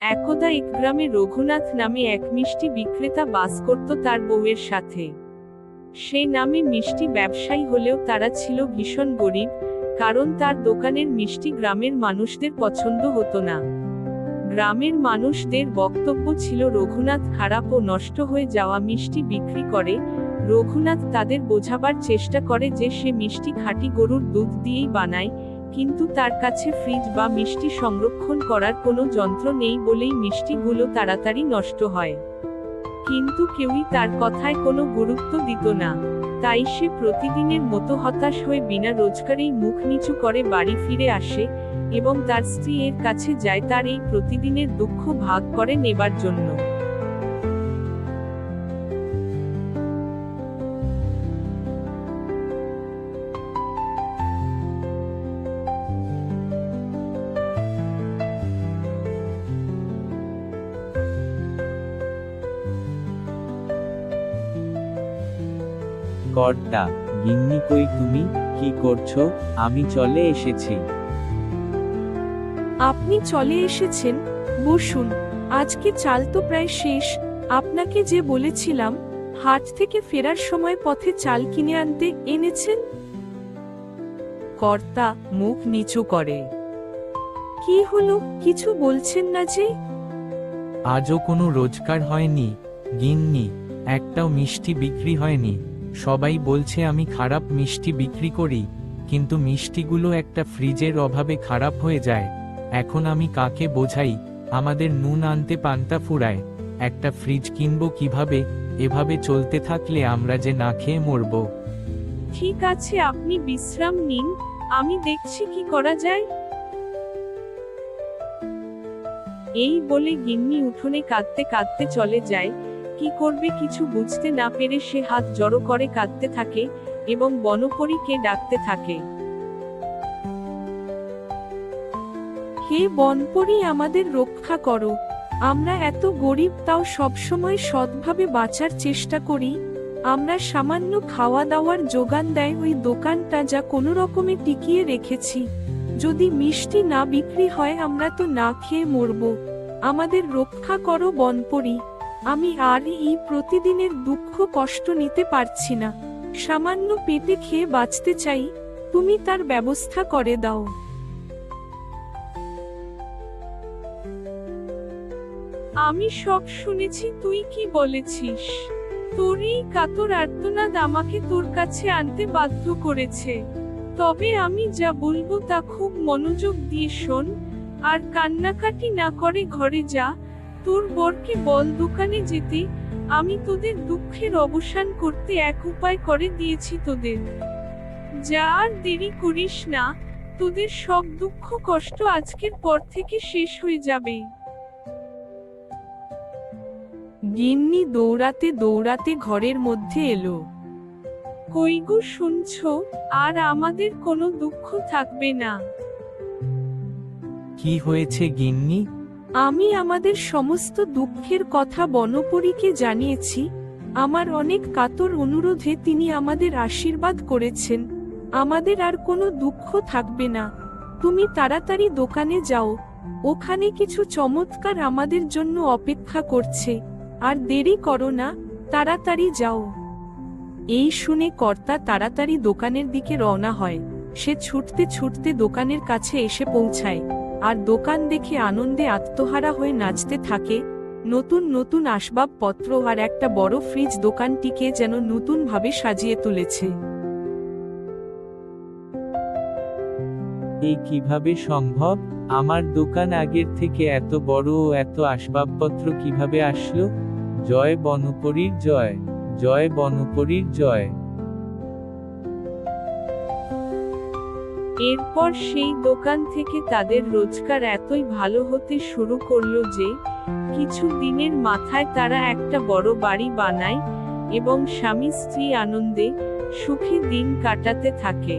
একদা এক গ্রামে রঘুনাথ নামে এক মিষ্টি বিক্রেতা বাস করত তার বউয়ের সাথে। সে নামে মিষ্টি ব্যবসায়ী হলেও তারা ছিল ভীষণ গরিব, কারণ তার দোকানের মিষ্টি গ্রামের মানুষদের পছন্দ হতো না। গ্রামের মানুষদের বক্তব্য ছিল রঘুনাথ খারাপ ও নষ্ট হয়ে যাওয়া মিষ্টি বিক্রি করে। রঘুনাথ তাদের বোঝাবার চেষ্টা করে যে সে মিষ্টি খাঁটি গরুর দুধ দিয়েই বানায়, কিন্তু তার কাছে ফ্রিজ বা মিষ্টি সংরক্ষণ করার কোনো যন্ত্র নেই বলেই মিষ্টিগুলো তাড়াতাড়ি নষ্ট হয়। কিন্তু কেউই তার কথায় কোনো গুরুত্ব দিত না। তাই সে প্রতিদিনের মতো হতাশ হয়ে বিনা রোজগারেই মুখ নিচু করে বাড়ি ফিরে আসে এবং তার স্ত্রী এর কাছে যায় তার এই প্রতিদিনের দুঃখ ভাগ করে নেবার জন্য। কর্তা, গিন্নি কই তুমি, কি করছো? আমি চলে এসেছি। আপনি চলে এসেছেন, বসুন। আজকে চাল তো প্রায় শেষ। আপনাকে যে বলেছিলাম হাট থেকে ফেরার সময় পথে চাল কিনে আনতে, এনেছেন? কর্তা মুখ নিচু করে। কি হলো, কিছু বলছেন না যে? আজও কোনো রোজগার হয়নি গিন্নি, একটাও মিষ্টি বিক্রি হয়নি। সবাই বলছে আমি খারাপ মিষ্টি বিক্রি করি, কিন্তু মিষ্টিগুলো একটা ফ্রিজের অভাবে খারাপ হয়ে যায়। এখন আমি কাকে বোঝাই? আমাদের নুন আনতে পান্তা ফুরায়, একটা ফ্রিজ কিনবো কিভাবে? এভাবে চলতে থাকলে আমরা যে না খেয়ে মরব। ঠিক আছে, আপনি বিশ্রাম নিন, আমি দেখছি কি করা যায়। এই বলে গিন্নি উঠোনে কাঁদতে কাঁদতে চলে যায়। কি করবে কিছু বুঝতে না পেরে সে হাত জড়ো করে কাঁদতে থাকে এবং বনপরীকে ডাকতে থাকে। হে বনপরী, আমাদের রক্ষা করো। আমরা এত গরিব, তাও সবসময় সৎভাবে বাঁচার চেষ্টা করি। আমরা সামান্য খাওয়া দাওয়ার যোগান দেয় ওই দোকানটা, যা কোনো রকমে টিকিয়ে রেখেছি। যদি মিষ্টি না বিক্রি হয় আমরা তো না খেয়ে মরব। আমাদের রক্ষা করো বনপরী। আমি আর এই প্রতিদিনের দুঃখ কষ্ট নিতে পারছি না। সামান্য পেটে খেয়ে বাঁচতে চাই, তুমি তার ব্যবস্থা করে দাও। আমি সব শুনেছি, তুই কি বলেছিস। তোর এই কাতর আর্তনাদ আমাকে তোর কাছে আনতে বাধ্য করেছে। তবে আমি যা বলবো তা খুব মনোযোগ দিয়ে শোন, আর কান্নাকাটি না করে ঘরে যা। তোর বরকে বল দোকানে যেতে। আমি তোদের দুঃখের অবসান করতে এক উপায় করে দিয়েছি তোদের। যা, আর দেরি করিস না। তোদের সব দুঃখ কষ্ট আজকের পর থেকে শেষ হয়ে যাবে। গিন্নি দৌড়াতে দৌড়াতে ঘরের মধ্যে এলো। কই গো, শুনছো? আর আমাদের কোনো দুঃখ থাকবে না। কি হয়েছে গিন্নি? আমি আমাদের সমস্ত দুঃখের কথা বনপরীকে জানিয়েছি। আমার অনেক কাতর অনুরোধে তিনি আমাদের আশীর্বাদ করেছেন। আমাদের আর কোনো দুঃখ থাকবে না। তুমি তাড়াতাড়ি দোকানে যাও, ওখানে কিছু চমৎকার আমাদের জন্য অপেক্ষা করছে। আর দেরি করো না, তাড়াতাড়ি যাও। এই শুনে কর্তা তাড়াতাড়ি দোকানের দিকে রওনা হয়। সে ছুটতে ছুটতে দোকানের কাছে এসে পৌঁছায়, আর দোকান দেখে আনন্দে আত্মহারা হয়ে নাচতে থাকে। নতুন নতুন আসবাবপত্র আর একটা বড় ফ্রিজ দোকানটিকে যেন নতুন ভাবে সাজিয়ে তুলেছে। এই কিভাবে সম্ভব? আমার দোকান আগের থেকে এত বড় ও এত আসবাবপত্র কিভাবে আসলো? জয় বনপরীর জয়, জয় বনপরীর জয়। এরপর সেই দোকান থেকে তাদের রোজগার এতই ভালো হতে শুরু করলো যে কিছু দিনের মাথায় তারা একটা বড় বাড়ি বানায় এবং স্বামী স্ত্রী আনন্দে সুখে দিন কাটাতে থাকে।